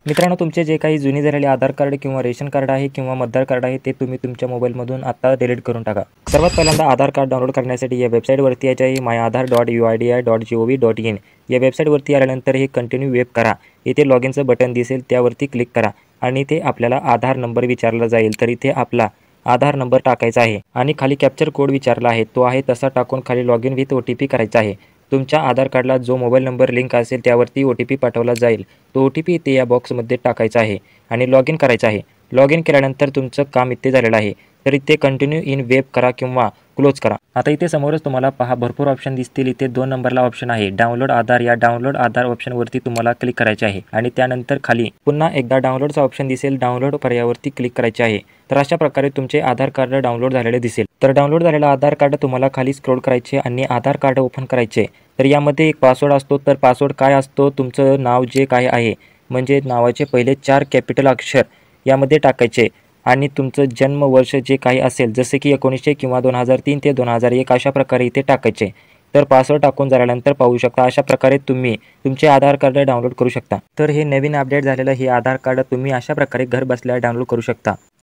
मित्रांनो, तुमचे जे काही जुने झालेले आधार कार्ड किंवा रेशन कार्ड आहे किंवा मतदार कार्ड आहे ते तुम्ही तुमच्या मोबाईलमधून आता डिलीट करून टाका। सर्वात पहिल्यांदा आधार कार्ड डाउनलोड करण्यासाठी या वेबसाईटवरती यायचे आहे myaadhar.uidi.gov.in। या वेबसाईटवरती आल्यानंतर हे कंटिन्यू वेब करा। इथे लॉगिनचं बटन दिसेल त्यावरती क्लिक करा आणि इथे आपल्याला आधार नंबर विचारला जाईल, तर इथे आपला आधार नंबर टाकायचा आहे आणि खाली कॅप्चर कोड विचारला आहे तो आहे तसा टाकून खाली लॉगिन विथ OTP करायचा आहे। तुमच्या आधार कार्डला जो मोबाईल नंबर लिंक असेल त्यावरती OTP पाठवला जाईल। तो OTP इथे या बॉक्समध्ये टाकायचा आहे आणि लॉगिन करायचं आहे। लॉगिन केल्यानंतर तुमचं काम इथे झालेलं आहे, तर इथे कंटिन्यू इन वेब करा किंवा क्लोज करा। आता इथे समोरच तुम्हाला पहा भरपूर ऑप्शन दिसतील। इथे 2 नंबरला ऑप्शन आहे डाउनलोड आधार। या डाउनलोड आधार ऑप्शनवरती तुम्हाला क्लिक करायचे आहे आणि त्यानंतर खाली पुन्हा एकदा डाउनलोडचा ऑप्शन दिसेल, डाउनलोड पर्यायावरती क्लिक करायचे आहे। तर अशा प्रकारे तुमचे आधार कार्ड डाउनलोड झालेले दिसेल। तर डाउनलोड झालेला आधार कार्ड तुम्हाला खाली स्क्रॉल करायचे आणि आधार कार्ड ओपन करायचे। तर यामध्ये एक पासवर्ड असतो, तर पासवर्ड काय असतो, तुमचं नाव जे काय आहे म्हणजे नावाचे पहिले 4 कॅपिटल अक्षर यामध्ये टाकायचे आणि तुमचं जन्म वर्ष जे काही असेल जसे की 1900 किंवा 2003 ते 2001 अशा प्रकारे इथे टाकायचे। तर पासवर्ड टाकून झाल्यानंतर पाहू शकता अशा प्रकारे तुम्ही तुमचे आधार कार्ड डाउनलोड करू शकता। तर हे नवीन अपडेट झालेलं हे आधार कार्ड तुम्ही अशा प्रकारे घर बसल्या डाउनलोड करू शकता।